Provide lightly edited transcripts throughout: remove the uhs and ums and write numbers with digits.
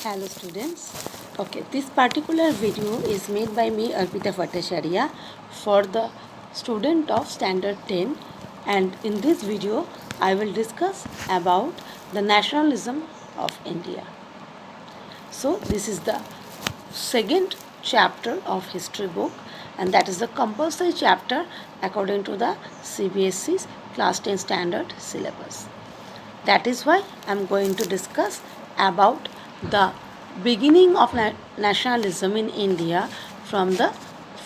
Hello students. Okay, this particular video is made by me Arpita Bhattacharya for the student of standard 10, and in this video I will discuss about the nationalism of India. So this is the second chapter of history book, and that is the compulsory chapter according to the CBSE's class 10 standard syllabus. That is why I am going to discuss about the beginning of nationalism in India from the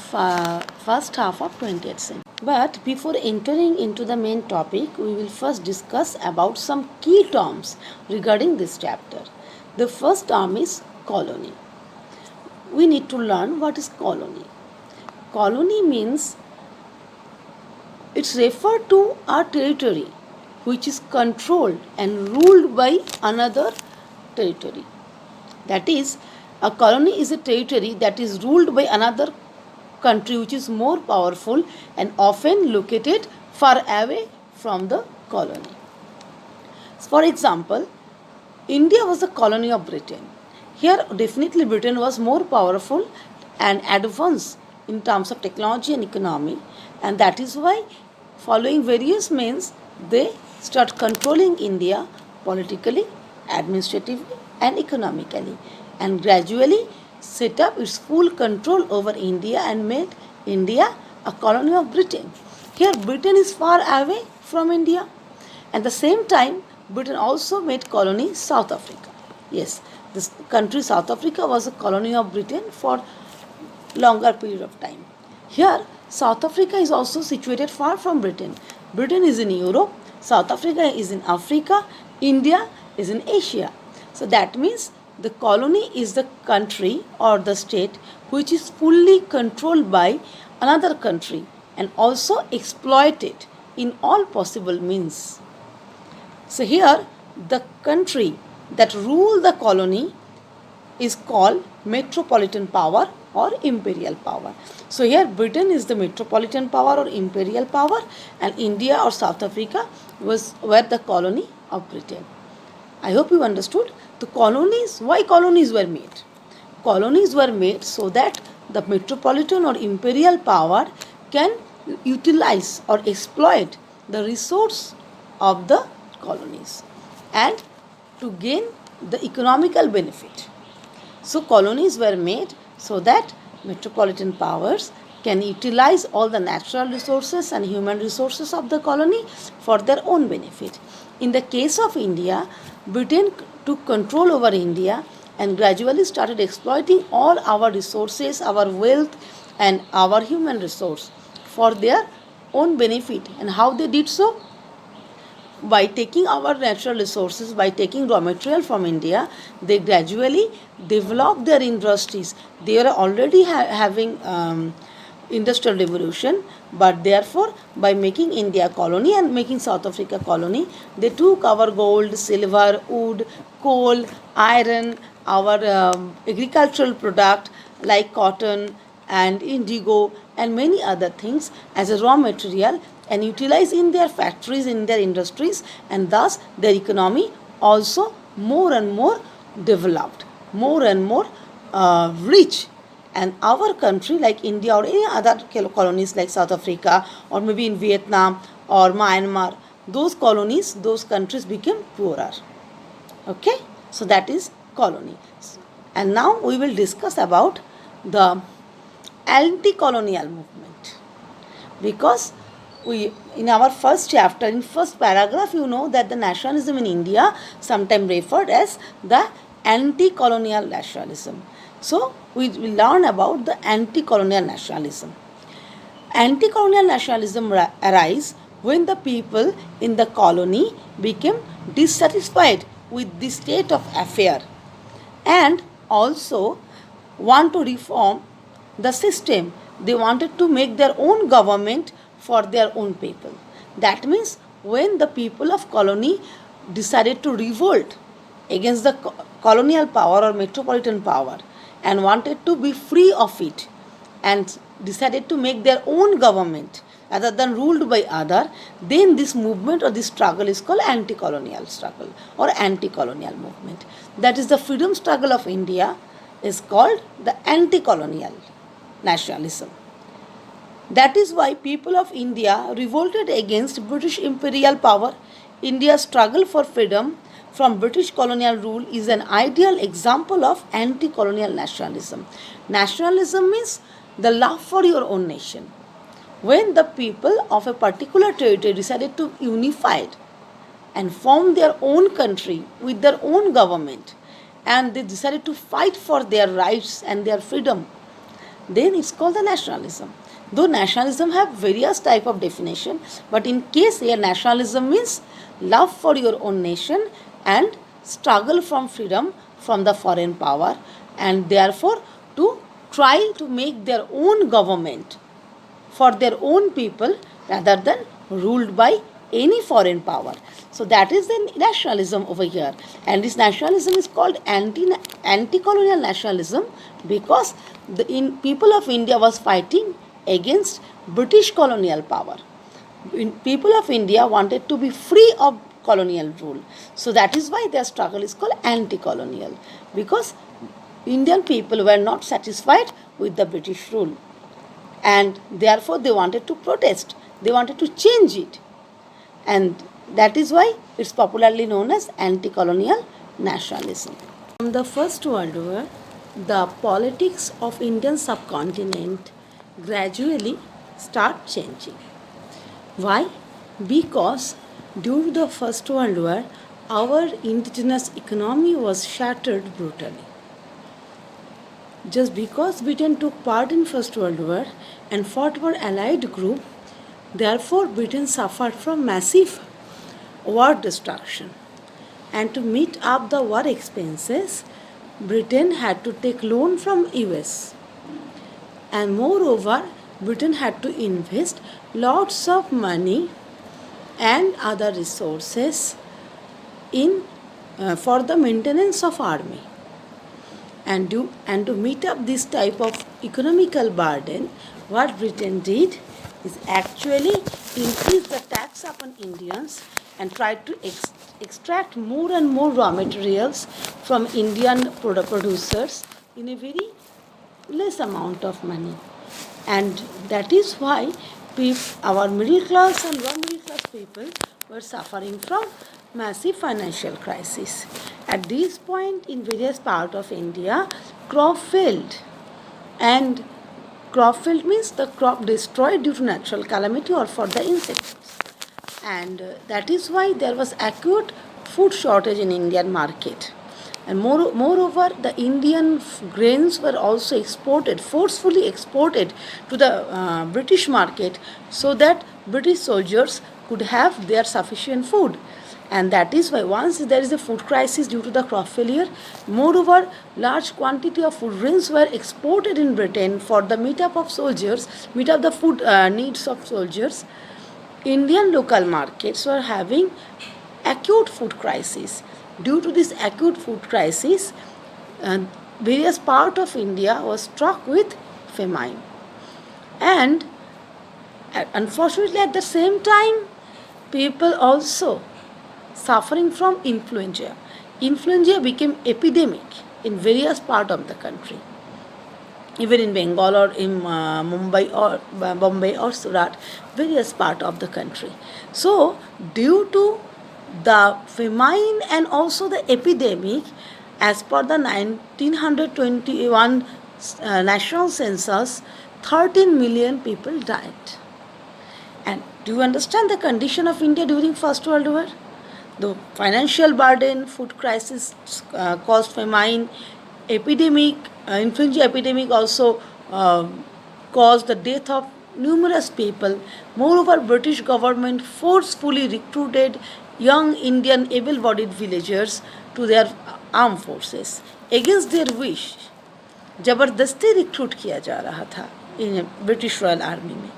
first half of 20th century. But before entering into the main topic, we will first discuss about some key terms regarding this chapter. The first term is colony. We need to learn what is colony. Colony means it's referred to a territory which is controlled and ruled by another territory. That is, a colony is a territory that is ruled by another country which is more powerful and often located far away from the colony. For example, India was a colony of Britain. Here, definitely, Britain was more powerful and advanced in terms of technology and economy, and that is why, following various means, they start controlling India politically, administratively, and economically, and gradually set up its full control over India and made India a colony of Britain. Here, Britain is far away from India. At the same time, Britain also made colony South Africa. Yes, this country South Africa was a colony of Britain for longer period of time. Here, South Africa is also situated far from Britain. Britain is in Europe, South Africa is in Africa, India is in Asia. So that means the colony is the country or the state which is fully controlled by another country and also exploited in all possible means. So here the country that rule the colony is called metropolitan power or imperial power. So here Britain is the metropolitan power or imperial power, and India or South Africa were the colony of Britain. I hope you understood. The colonies, why colonies were made? Colonies were made so that the metropolitan or imperial power can utilize or exploit the resource of the colonies and to gain the economical benefit. So colonies were made so that metropolitan powers can utilize all the natural resources and human resources of the colony for their own benefit. In the case of India, Britain took control over India and gradually started exploiting all our resources, our wealth and our human resource for their own benefit. And how they did so? By taking our natural resources, by taking raw material from India, they gradually developed their industries. They are already having industrial revolution, but therefore by making India colony and making South Africa colony, they took our gold, silver, wood, coal, iron, our agricultural product like cotton and indigo and many other things as a raw material and utilize in their factories, in their industries, and thus their economy also more and more developed, more and more rich. And our country like India or any other colonies like South Africa or maybe in Vietnam or Myanmar, those colonies, those countries became poorer. Okay, so that is colony. And now we will discuss about the anti-colonial movement, because we in our first chapter, in first paragraph, you know that the nationalism in India sometimes referred as the anti-colonial nationalism. So we will learn about the anti-colonial nationalism. Anti-colonial nationalism arise when the people in the colony became dissatisfied with the state of affair and also want to reform the system. They wanted to make their own government for their own people. That means when the people of colony decided to revolt against the colonial power or metropolitan power and wanted to be free of it and decided to make their own government rather than ruled by other, then this movement or this struggle is called anti-colonial struggle or anti-colonial movement. That is, the freedom struggle of India is called the anti-colonial nationalism. That is why people of India revolted against British imperial power. India's struggle for freedom from British colonial rule is an ideal example of anti-colonial nationalism. Nationalism means the love for your own nation. When the people of a particular territory decided to unify and form their own country with their own government, and they decided to fight for their rights and their freedom, then it's called the nationalism. Though nationalism have various type of definition, but in case here nationalism means love for your own nation and struggle from freedom from the foreign power, and therefore to try to make their own government for their own people rather than ruled by any foreign power. So that is the nationalism over here, and this nationalism is called anti-colonial nationalism because the people of India was fighting against British colonial power. People of India wanted to be free of colonial rule. So that is why their struggle is called anti-colonial, because Indian people were not satisfied with the British rule, and therefore they wanted to protest. They wanted to change it, and that is why it's popularly known as anti-colonial nationalism. From the First World War, the politics of Indian subcontinent gradually start changing. Why? Because during the First World War, our indigenous economy was shattered brutally. Just because Britain took part in First World War and fought for Allied group, therefore Britain suffered from massive war destruction. And to meet up the war expenses, Britain had to take loan from US. And moreover, Britain had to invest lots of money and other resources in for the maintenance of army. And to meet up this type of economical burden, what Britain did is actually increase the tax upon Indians and tried to extract more and more raw materials from Indian producers in a very less amount of money. And that is why our middle class and lower middle class people were suffering from massive financial crisis. At this point, in various parts of India, crop failed, and crop failed means the crop destroyed due to natural calamity or for the insects. And that is why there was acute food shortage in Indian market. And moreover, the Indian grains were also exported, forcefully exported to the British market so that British soldiers could have their sufficient food. And that is why once there is a food crisis due to the crop failure, moreover, large quantity of food grains were exported in Britain for the meet up the food needs of soldiers. Indian local markets were having acute food crisis. Due to this acute food crisis, various parts of India was struck with famine. And unfortunately, at the same time, people also suffering from influenza. Influenza became epidemic in various parts of the country, even in Bengal or in Mumbai or Bombay or Surat, various parts of the country. So, due to the famine and also the epidemic, as per the 1921 national census, 13 million people died. And do you understand the condition of India during First World War? The financial burden, food crisis caused famine, epidemic, influenza epidemic also caused the death of numerous people. Moreover, British government forcefully recruited young Indian able-bodied villagers to their armed forces against their wish. जबरदस्ती recruit किया जा रहा था in British Royal Army में.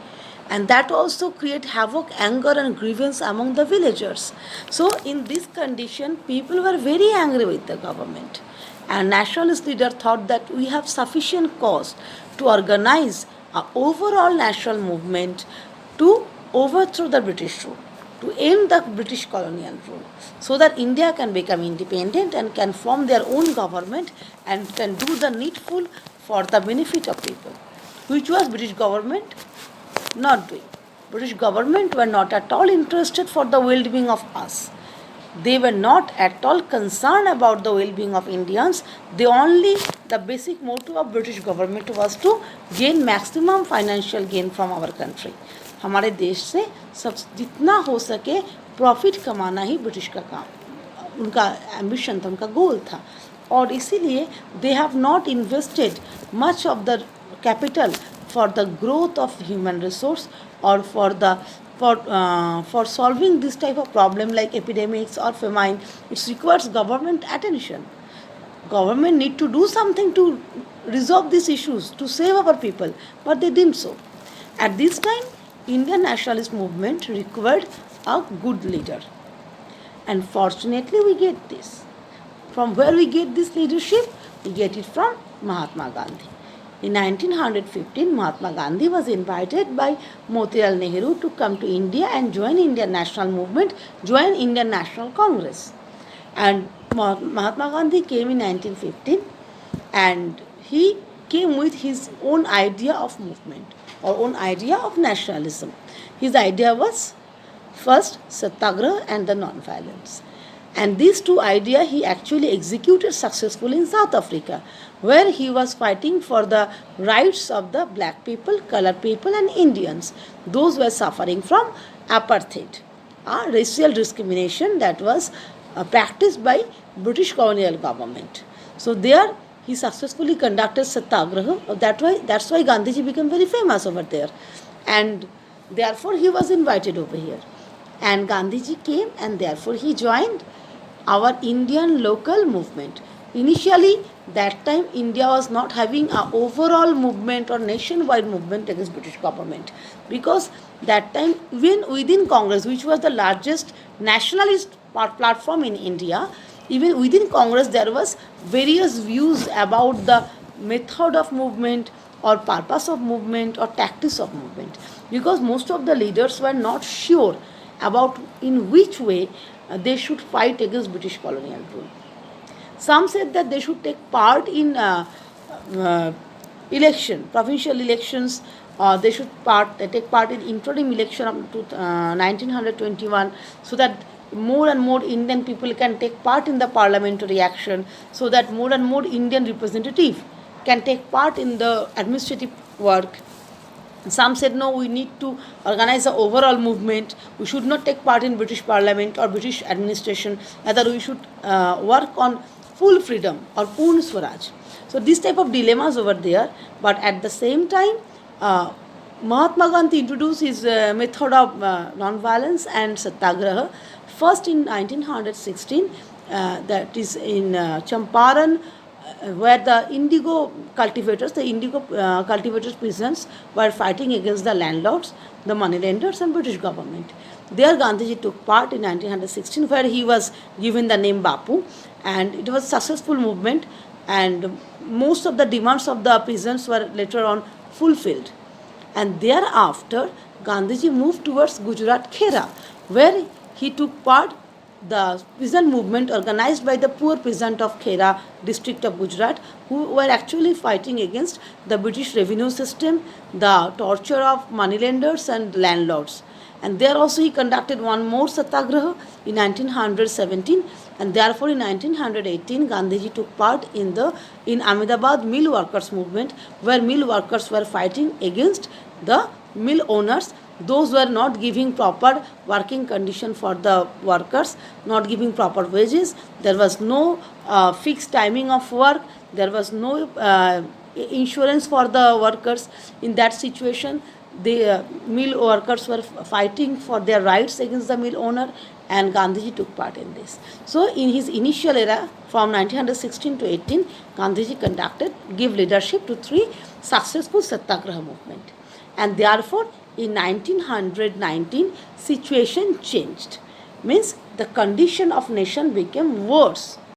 And that also create havoc, anger and grievance among the villagers. So in this condition, people were very angry with the government. And nationalist leader thought that we have sufficient cause to organize an overall national movement to overthrow the British rule, to end the British colonial rule, so that India can become independent and can form their own government and can do the needful for the benefit of people, which was British government not doing. British government were not at all interested for the well-being of us. They were not at all concerned about the well-being of Indians. The basic motto of British government was to gain maximum financial gain from our country. हमारे देश से सब जितना हो सके profit कमाना ही British का काम, उनका एम्बिशन था, उनका गोल था. और इसीलिए they have not invested much of the capital for the growth of human resource or for solving this type of problem like epidemics or famine. It requires government attention. Government need to do something to resolve these issues, to save our people, but they didn't so. At this time, Indian nationalist movement required a good leader, and fortunately we get this. From where we get this leadership? We get it from Mahatma Gandhi. In 1915, Mahatma Gandhi was invited by Motilal Nehru to come to India and join Indian National Movement, join Indian National Congress. And Mahatma Gandhi came in 1915, and he came with his own idea of movement or own idea of nationalism. His idea was first Satyagraha and the non-violence. And these two ideas he actually executed successfully in South Africa, where he was fighting for the rights of the black people, colored people and Indians. Those were suffering from apartheid, racial discrimination that was practiced by British colonial government. So there he successfully conducted Satyagraha. That's why Gandhiji became very famous over there. And therefore he was invited over here. And Gandhiji came, and therefore he joined our Indian local movement. Initially, that time India was not having an overall movement or nationwide movement against British government, because that time even within Congress, which was the largest nationalist platform in India, even within Congress there was various views about the method of movement or purpose of movement or tactics of movement, because most of the leaders were not sure about in which way they should fight against British colonial rule. Some said that they should take part in election, provincial elections. They should take part in interim election up to 1921, so that more and more Indian people can take part in the parliamentary action, so that more and more Indian representative can take part in the administrative work. Some said no, we need to organize an overall movement. We should not take part in British Parliament or British administration. Rather, we should work on full freedom or Purna Swaraj. So this type of dilemmas over there. But at the same time, Mahatma Gandhi introduced his method of non-violence and Satyagraha. First in 1916, that is in Champaran, where the indigo cultivators peasants were fighting against the landlords, the moneylenders and British government. There Gandhiji took part in 1916, where he was given the name Bapu, and it was a successful movement, and most of the demands of the peasants were later on fulfilled. And thereafter Gandhiji moved towards Gujarat Khera, where he took part the peasant movement organized by the poor peasant of Khera district of Gujarat, who were actually fighting against the British revenue system, the torture of moneylenders and landlords. And there also he conducted one more Satyagraha in 1917, and therefore in 1918 Gandhiji took part in Ahmedabad mill workers movement, where mill workers were fighting against the mill owners. Those were not giving proper working condition for the workers, not giving proper wages. There was no fixed timing of work. There was no insurance for the workers. In that situation, the mill workers were fighting for their rights against the mill owner, and Gandhiji took part in this. So in his initial era, from 1916 to 18, Gandhiji gave leadership to 3 successful Satyagraha movement. And therefore, in 1919, situation changed. Means the condition of nation became worse.